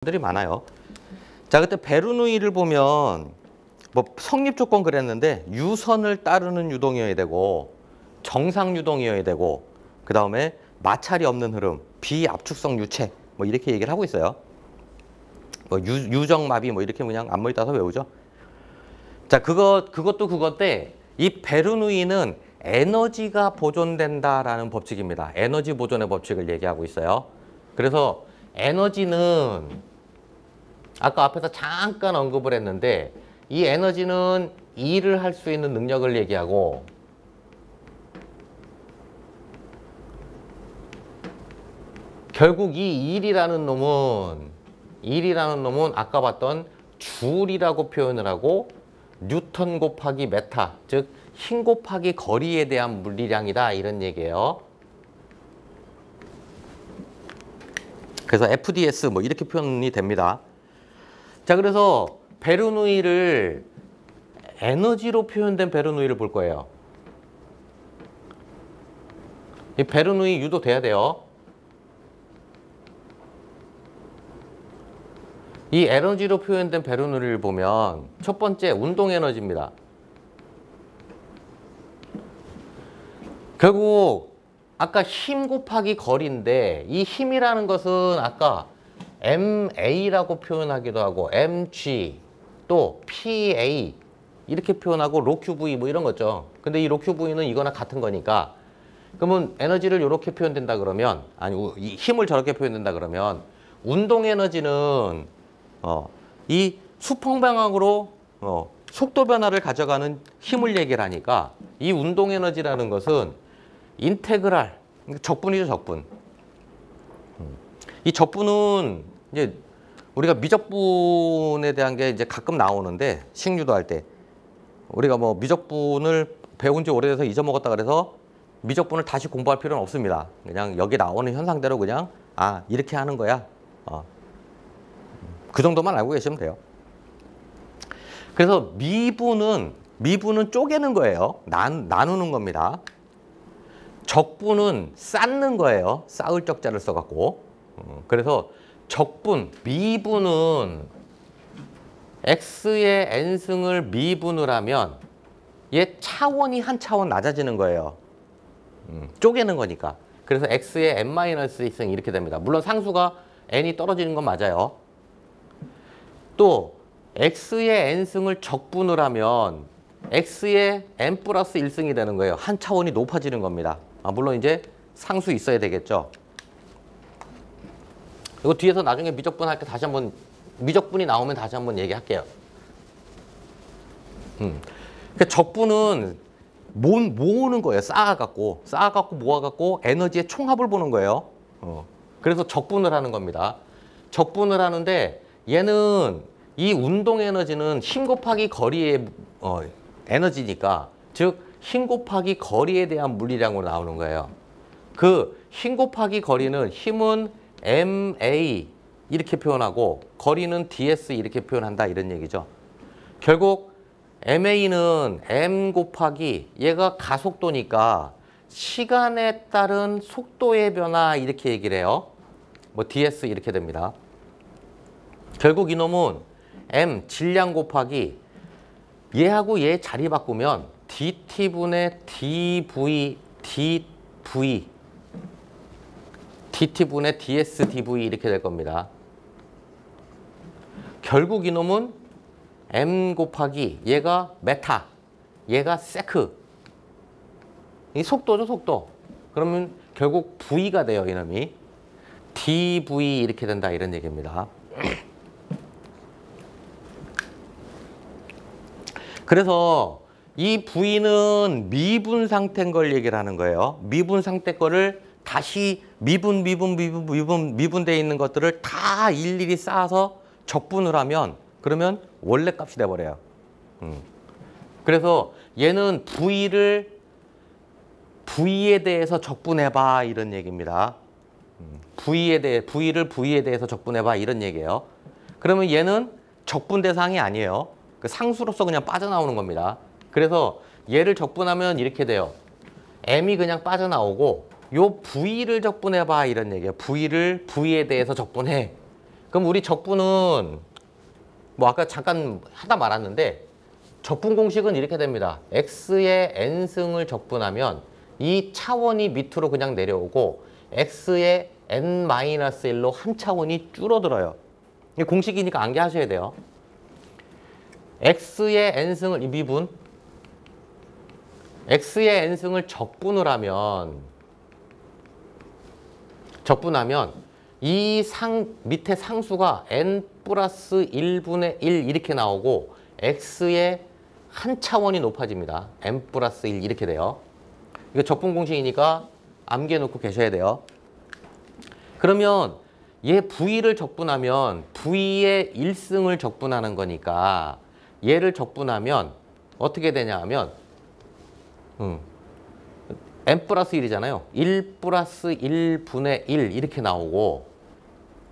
들이 많아요. 자, 그때 베르누이를 보면 뭐 성립 조건 그랬는데 유선을 따르는 유동이어야 되고 정상 유동이어야 되고 그 다음에 마찰이 없는 흐름, 비압축성 유체 뭐 이렇게 얘기를 하고 있어요. 뭐 유정마비 뭐 이렇게 그냥 앞머리 따서 외우죠. 자, 그것도 그건데 이 베르누이는 에너지가 보존된다라는 법칙입니다. 에너지 보존의 법칙을 얘기하고 있어요. 그래서 에너지는 아까 앞에서 잠깐 언급을 했는데 이 에너지는 일을 할 수 있는 능력을 얘기하고 결국 이 일이라는 놈은 아까 봤던 줄이라고 표현을 하고 뉴턴 곱하기 메타, 즉 힘 곱하기 거리에 대한 물리량이다 이런 얘기예요. 그래서 FDS 뭐 이렇게 표현이 됩니다. 자, 그래서 베르누이를 에너지로 표현된 베르누이를 볼 거예요. 이 베르누이 유도돼야 돼요. 이 에너지로 표현된 베르누이를 보면 첫 번째 운동 에너지입니다. 결국 아까 힘 곱하기 거리인데 이 힘이라는 것은 아까 MA라고 표현하기도 하고 MG 또 PA 이렇게 표현하고 로QV 뭐 이런 거죠. 근데 이 로QV는 이거나 같은 거니까 그러면 에너지를 이렇게 표현된다 그러면 아니 이 힘을 저렇게 표현된다 그러면 운동 에너지는 이 수평방향으로 속도 변화를 가져가는 힘을 얘기를 하니까 이 운동 에너지라는 것은 인테그랄 적분이죠, 적분. 이 적분은 이제 우리가 미적분에 대한 게 이제 가끔 나오는데 식유도 할 때 우리가 뭐 미적분을 배운 지 오래돼서 잊어먹었다 그래서 미적분을 다시 공부할 필요는 없습니다. 그냥 여기 나오는 현상대로 그냥 이렇게 하는 거야. 그 정도만 알고 계시면 돼요. 그래서 미분은 쪼개는 거예요. 나누는 겁니다. 적분은 쌓는 거예요. 쌓을 적자를 써갖고. 그래서 적분, 미분은 x의 n승을 미분을 하면 얘 차원이 한 차원 낮아지는 거예요. 쪼개는 거니까. 그래서 x의 n-1승 이렇게 됩니다. 물론 상수가 n이 떨어지는 건 맞아요. 또 x의 n승을 적분을 하면 x의 n 플러스 1승이 되는 거예요. 한 차원이 높아지는 겁니다. 물론 이제 상수 있어야 되겠죠. 이거 뒤에서 나중에 미적분 할 때 다시 한번 미적분이 나오면 다시 한번 얘기할게요. 그러니까 적분은 모으는 거예요. 쌓아갖고 모아갖고 에너지의 총합을 보는 거예요. 그래서 적분을 하는 겁니다. 적분을 하는데 얘는 이 운동 에너지는 힘 곱하기 거리의 에너지니까 즉 힘 곱하기 거리에 대한 물리량으로 나오는 거예요. 그 힘 곱하기 거리는 힘은 MA 이렇게 표현하고 거리는 DS 이렇게 표현한다 이런 얘기죠. 결국 MA는 M 곱하기 얘가 가속도니까 시간에 따른 속도의 변화 이렇게 얘기를 해요. 뭐 DS 이렇게 됩니다. 결국 이놈은 M 질량 곱하기 얘하고 얘 자리 바꾸면 DT분의 DT분의 DSDV 이렇게 될 겁니다. 결국 이놈은 M 곱하기 얘가 메타, 얘가 세크. 이 속도죠, 속도. 그러면 결국 V가 돼요, 이놈이. DV 이렇게 된다 이런 얘기입니다. 그래서 이 V는 미분 상태인 걸 얘기를 하는 거예요. 미분 상태 거를 다시 미분되어 있는 것들을 다 일일이 쌓아서 적분을 하면 그러면 원래 값이 돼버려요. 그래서 얘는 V에 대해서 적분해봐 이런 얘기입니다. V를 V에 대해서 적분해봐 이런 얘기예요. 그러면 얘는 적분 대상이 아니에요. 그 상수로서 그냥 빠져나오는 겁니다. 그래서 얘를 적분하면 이렇게 돼요. M이 그냥 빠져나오고 요 V를 적분해봐 이런 얘기예요. V에 대해서 적분해. 그럼 우리 적분은 뭐 아까 잠깐 하다 말았는데 적분 공식은 이렇게 됩니다. x의 n승을 적분하면 이 차원이 밑으로 그냥 내려오고 x의 n-1로 한 차원이 줄어들어요. 이게 공식이니까 암기하셔야 돼요. x의 n승을 이 미분 x의 n승을 적분하면 이 밑에 상수가 n 플러스 1분의 1 이렇게 나오고 x의 한 차원이 높아집니다. n 플러스 1 이렇게 돼요. 이거 적분 공식이니까 암기해 놓고 계셔야 돼요. 그러면 얘 v를 적분하면 v의 1승을 적분하는 거니까 얘를 적분하면 어떻게 되냐 하면 n 플러스 1이잖아요. 1 플러스 1분의 1 이렇게 나오고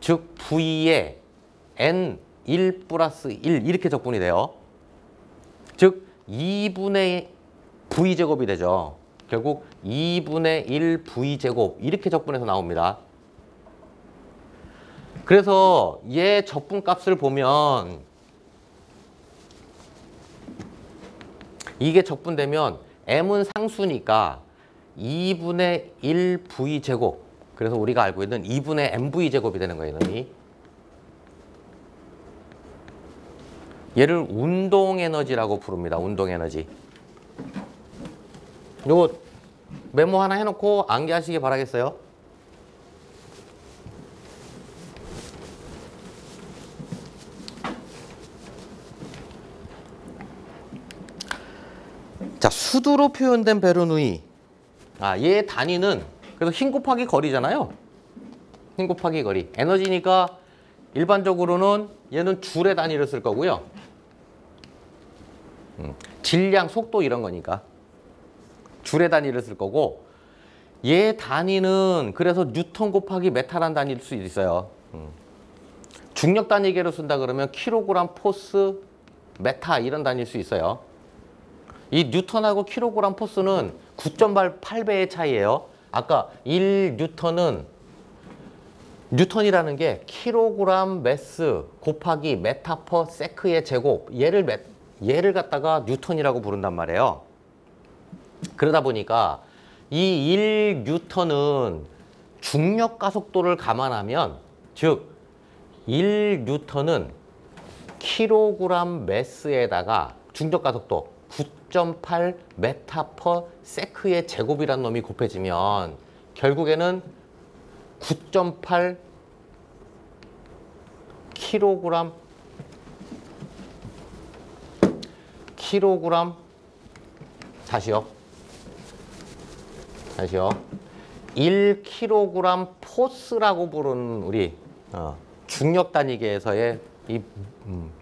즉 v의 n 1 플러스 1 이렇게 적분이 돼요. 즉 2분의 v제곱이 되죠. 결국 2분의 1 v제곱 이렇게 적분해서 나옵니다. 그래서 얘 적분값을 보면 이게 적분되면 m은 상수니까 2분의 1 v제곱 그래서 우리가 알고 있는 2분의 mv제곱이 되는 거예요. 이놈이. 얘를 운동에너지라고 부릅니다. 운동에너지. 요거 메모 하나 해놓고 암기하시기 바라겠어요. 자, 수두로 표현된 베르누이. 얘 단위는 그래서 힘 곱하기 거리잖아요. 힘 곱하기 거리. 에너지니까 일반적으로는 얘는 줄의 단위를 쓸 거고요. 질량, 속도 이런 거니까 줄의 단위를 쓸 거고 얘 단위는 그래서 뉴턴 곱하기 메타란 단위일 수 있어요. 중력 단위계로 쓴다 그러면 킬로그램 포스 메타 이런 단위일 수 있어요. 이 뉴턴하고 킬로그램 포스는 9.8배의 차이예요. 아까 1뉴턴은 뉴턴이라는 게 킬로그램 매스 곱하기 메타 퍼 세크의 제곱 얘를 갖다가 뉴턴이라고 부른단 말이에요. 그러다 보니까 이 1뉴턴은 중력 가속도를 감안하면 즉 1뉴턴은 킬로그램 매스에다가 중력 가속도 9.8 메타 퍼 세크의 제곱이라는 놈이 곱해지면 결국에는 9.8 킬로그램 다시요 1kg 포스라고 부르는 우리 중력 단위계에서의 이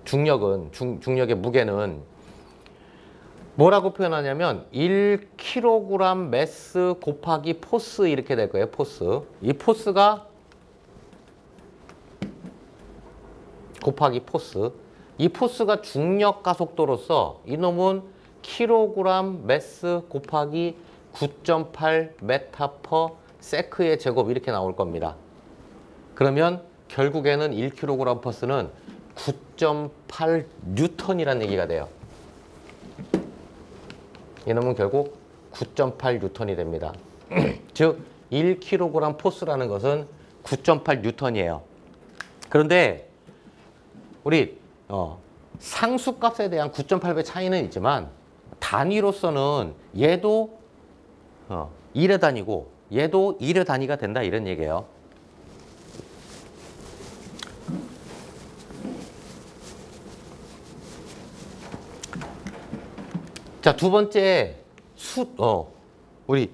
중력은 중력의 무게는 뭐라고 표현하냐면 1kg 매스 곱하기 포스 이렇게 될 거예요. 포스. 이 포스가 곱하기 포스. 이 포스가 중력 가속도로서 이놈은 킬로그램 매스 곱하기 9.8 메타 퍼 세크의 제곱 이렇게 나올 겁니다. 그러면 결국에는 1kg 포스는 9.8 뉴턴이라는 얘기가 돼요. 이놈은 결국 9.8 뉴턴이 됩니다. 즉 1kg 포스라는 것은 9.8 뉴턴이에요. 그런데 우리 상수값에 대한 9.8배 차이는 있지만 단위로서는 얘도 1의 단위고 얘도 1의 단위가 된다 이런 얘기예요. 자, 두 번째 우리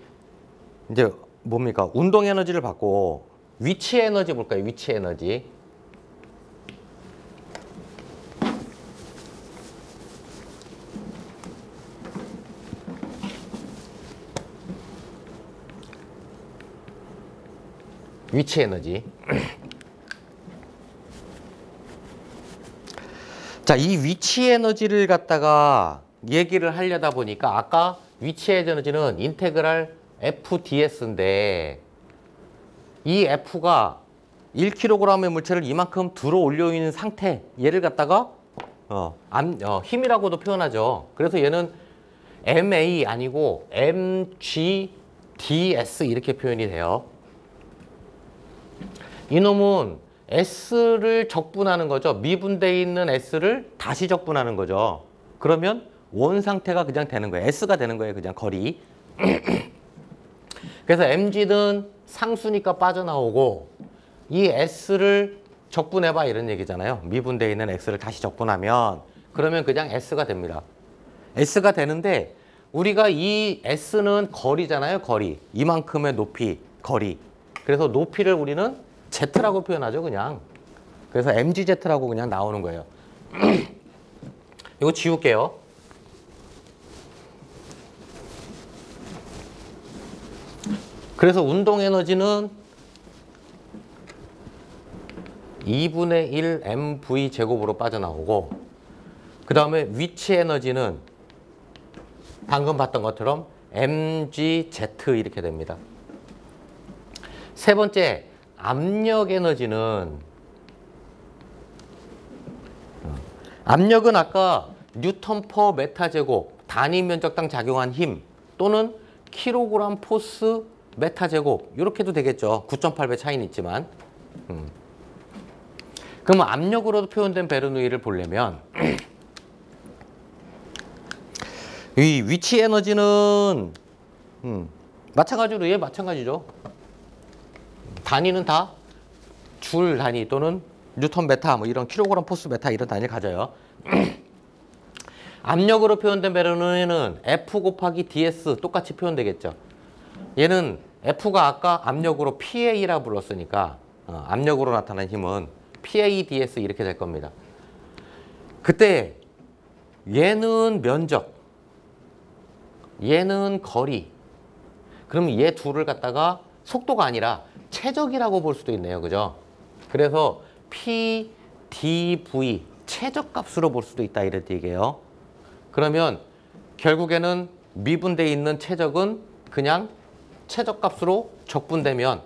이제 뭡니까? 운동 에너지를 받고 위치 에너지 볼까요? 위치 에너지. 위치 에너지. 자, 이 위치 에너지를 갖다가 얘기를 하려다 보니까 아까 위치 에너지는 인테그랄 FDS인데 이 F가 1kg의 물체를 이만큼 들어 올려 있는 상태, 얘를 갖다가 힘이라고도 표현하죠. 그래서 얘는 MA 아니고 MGDS 이렇게 표현이 돼요. 이놈은 S를 적분하는 거죠. 미분되어 있는 S를 다시 적분하는 거죠. 그러면 원 상태가 그냥 되는 거예요. S가 되는 거예요. 그냥 거리. 그래서 mg는 상수니까 빠져나오고 이 S를 적분해봐 이런 얘기잖아요. 미분되어 있는 X를 다시 적분하면 그러면 그냥 S가 됩니다. S가 되는데 우리가 이 S는 거리잖아요. 거리. 이만큼의 높이, 거리. 그래서 높이를 우리는 Z라고 표현하죠. 그냥. 그래서 mgz라고 그냥 나오는 거예요. 이거 지울게요. 그래서 운동 에너지는 2분의 1 mv 제곱으로 빠져나오고 그 다음에 위치 에너지는 방금 봤던 것처럼 mgz 이렇게 됩니다. 세 번째, 압력 에너지는 압력은 아까 뉴턴 퍼 메타 제곱 단위 면적당 작용한 힘 또는 킬로그램 포스 메타 제곱 이렇게도 되겠죠. 9.8배 차이는 있지만 그러면 압력으로도 표현된 베르누이를 보려면 이 위치 에너지는 마찬가지로 얘 마찬가지죠. 단위는 다 줄 단위 또는 뉴턴 메타 뭐 이런 킬로그램 포스 메타 이런 단위를 가져요. 압력으로 표현된 베르누이는 F 곱하기 ds 똑같이 표현되겠죠. 얘는 F가 아까 압력으로 PA라 불렀으니까 압력으로 나타난 힘은 PADS 이렇게 될 겁니다. 그때 얘는 면적, 얘는 거리. 그러면 얘 둘을 갖다가 속도가 아니라 최적이라고 볼 수도 있네요. 그죠? 그래서 PDV 최적값으로 볼 수도 있다 이런 얘기예요. 그러면 결국에는 미분되어 있는 최적은 그냥 최적값으로 적분되면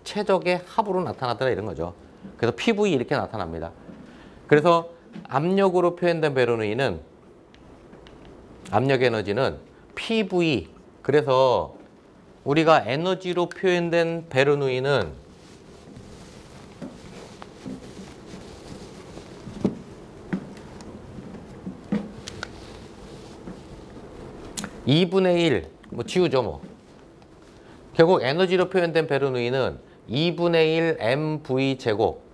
최적의 합으로 나타나더라 이런 거죠. 그래서 PV 이렇게 나타납니다. 그래서 압력으로 표현된 베르누이는 압력 에너지는 PV. 그래서 우리가 에너지로 표현된 베르누이는 2분의 1, 뭐 지우죠 뭐. 결국 에너지로 표현된 베르누이는 2분의 1 mv 제곱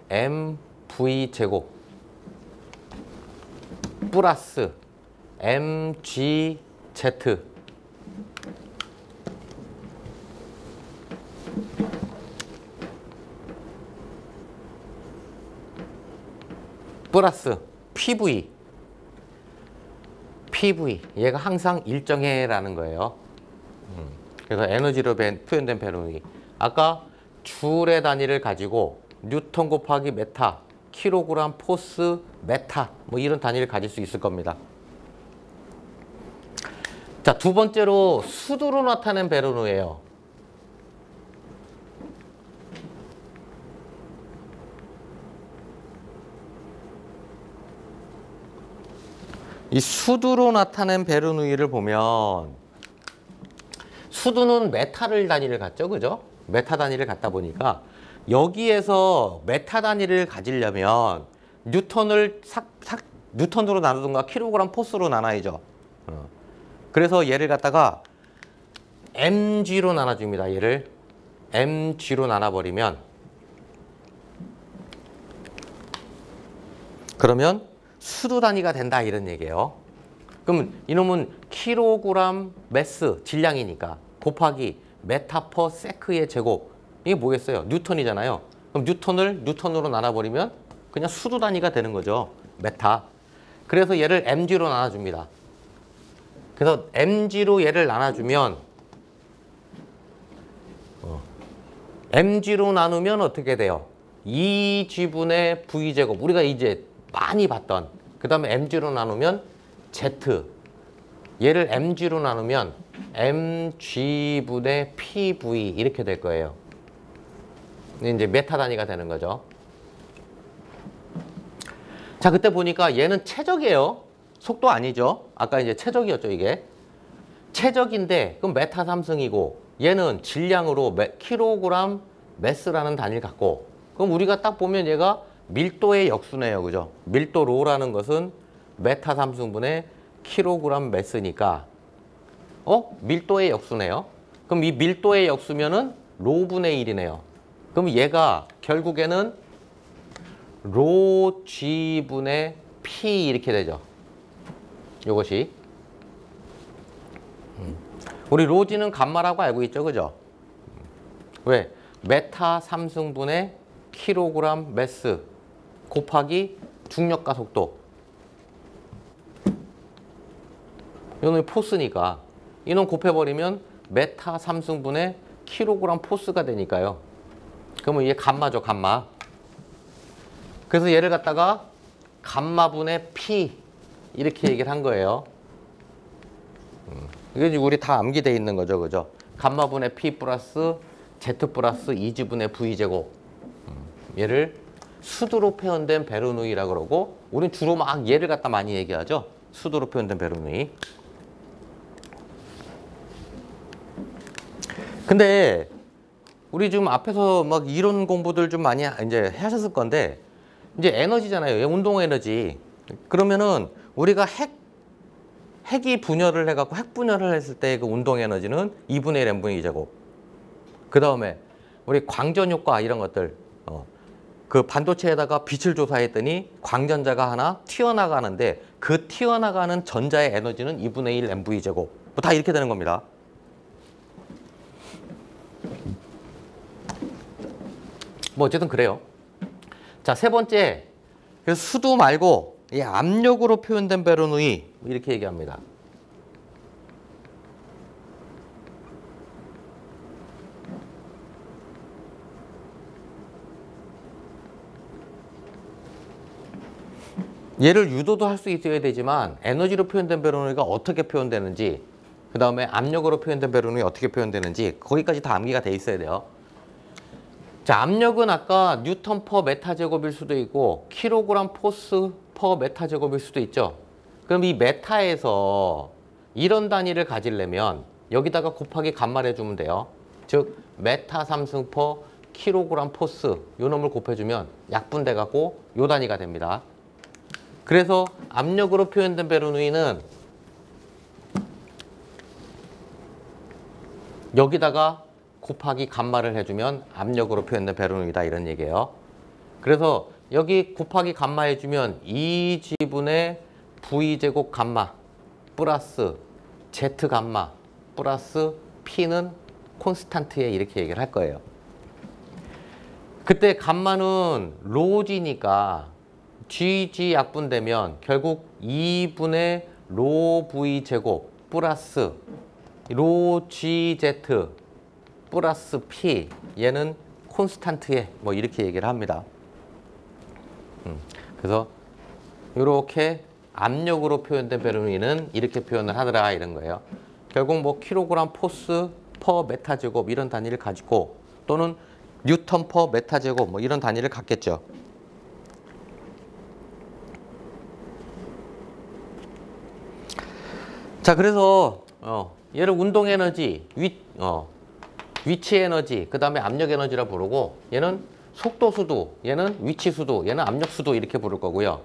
mv 제곱 플러스 mgz 플러스 PV. 얘가 항상 일정해라는 거예요. 그래서 에너지로 표현된 베르누이. 아까 줄의 단위를 가지고 뉴턴 곱하기 메타, 킬로그램 포스 메타 뭐 이런 단위를 가질 수 있을 겁니다. 자, 두 번째로 수도로 나타낸 베르누이예요. 이 수두로 나타낸 베르누이를 보면 수두는 메타를 단위를 갖죠. 그죠? 메타 단위를 갖다 보니까 여기에서 메타 단위를 가지려면 뉴턴을 뉴턴으로 나누든가 킬로그램 포스로 나눠야죠. 그래서 얘를 갖다가 mg로 나눠줍니다. 얘를 mg로 나눠버리면 그러면 수도 단위가 된다 이런 얘기예요. 그러면 이놈은 킬로그램 매스 질량이니까 곱하기 메타 퍼 세크의 제곱 이게 뭐겠어요? 뉴턴이잖아요. 그럼 뉴턴을 뉴턴으로 나눠버리면 그냥 수도 단위가 되는 거죠. 메타. 그래서 얘를 mg로 나눠줍니다. 그래서 mg로 얘를 나눠주면 mg로 나누면 어떻게 돼요? 2g분의 v제곱 우리가 이제 많이 봤던 그 다음에 mg로 나누면 z 얘를 mg로 나누면 mg분의 pv 이렇게 될 거예요. 이제 메타 단위가 되는 거죠. 자, 그때 보니까 얘는 최적이에요. 속도 아니죠. 아까 이제 최적이었죠, 이게. 최적인데 그럼 메타 3승이고 얘는 질량으로 킬로그램 매스라는 단위를 갖고, 그럼 우리가 딱 보면 얘가 밀도의 역수네요. 그죠? 밀도 로라는 것은 메타 3승분의 킬로그램 매스니까 밀도의 역수네요. 그럼 이 밀도의 역수면은 로분의 1이네요. 그럼 얘가 결국에는 로 G분의 P 이렇게 되죠. 요것이. 우리 로 G는 감마라고 알고 있죠. 그죠? 왜? 메타 3승분의 킬로그램 매스 곱하기 중력과 속도. 이놈이 포스니까 이놈 곱해버리면 메타 3승분의 킬로그램 포스가 되니까요. 그러면 이게 감마죠. 감마. 그래서 얘를 갖다가 감마분의 P 이렇게 얘기를 한 거예요. 이게 우리 다 암기되어 있는 거죠. 그죠? 감마분의 P 플러스 Z 플러스 2G분의 V제곱. 얘를 수두로 표현된 베르누이라고 그러고, 우린 주로 막 얘를 갖다 많이 얘기하죠. 수두로 표현된 베르누이. 근데 우리 지금 앞에서 막 이론 공부들 좀 많이 이제 하셨을 건데, 이제 에너지잖아요. 운동 에너지. 그러면은 우리가 핵이 분열을 해갖고 핵 분열을 했을 때 그 운동 에너지는 2분의 1 n분의 2제곱. 그 다음에 우리 광전 효과 이런 것들. 그 반도체에다가 빛을 조사했더니 광전자가 하나 튀어나가는데 그 튀어나가는 전자의 에너지는 2분의 1 nv 제곱. 뭐 다 이렇게 되는 겁니다. 뭐 어쨌든 그래요. 자, 세 번째. 그래서 수도 말고 이 압력으로 표현된 베르누이 이렇게 얘기합니다. 얘를 유도도 할 수 있어야 되지만 에너지로 표현된 베르누이가 어떻게 표현되는지, 그 다음에 압력으로 표현된 베르누이 어떻게 표현되는지 거기까지 다 암기가 돼 있어야 돼요. 자, 압력은 아까 뉴턴 퍼 메타 제곱일 수도 있고 킬로그램 포스 퍼 메타 제곱일 수도 있죠. 그럼 이 메타에서 이런 단위를 가지려면 여기다가 곱하기 감마를 해주면 돼요. 즉 메타 3승 퍼 킬로그램 포스 요 놈을 곱해주면 약분돼 갖고 요 단위가 됩니다. 그래서 압력으로 표현된 베르누이는 여기다가 곱하기 감마를 해주면 압력으로 표현된 베르누이다 이런 얘기예요. 그래서 여기 곱하기 감마 해주면 2G분의 V제곱 감마 플러스 Z 감마 플러스 P는 콘스탄트에 이렇게 얘기를 할 거예요. 그때 감마는 로지니까 GG 약분되면 결국 2분의 로 V제곱 플러스 로 GZ 플러스 P 얘는 콘스탄트에 뭐 이렇게 얘기를 합니다. 그래서 이렇게 압력으로 표현된 베르누이는 이렇게 표현을 하더라 이런 거예요. 결국 뭐 킬로그램 포스 퍼 메타 제곱 이런 단위를 가지고 또는 뉴턴 퍼 메타 제곱 뭐 이런 단위를 갖겠죠. 자, 그래서 얘를 운동 에너지, 위치 에너지, 그 다음에 압력 에너지라 부르고, 얘는 속도 수도, 얘는 위치 수도, 얘는 압력 수도 이렇게 부를 거고요.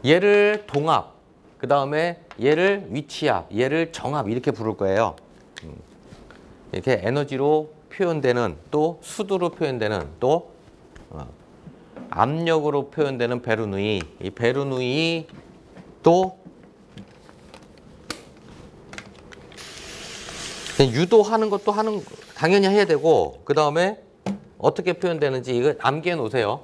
얘를 동압, 그 다음에 얘를 위치압, 얘를 정압 이렇게 부를 거예요. 이렇게 에너지로 표현되는, 또 수도로 표현되는, 또 압력으로 표현되는 베르누이, 이 베르누이 또 유도하는 것도 당연히 해야 되고, 그 다음에 어떻게 표현되는지 이거 암기해 놓으세요.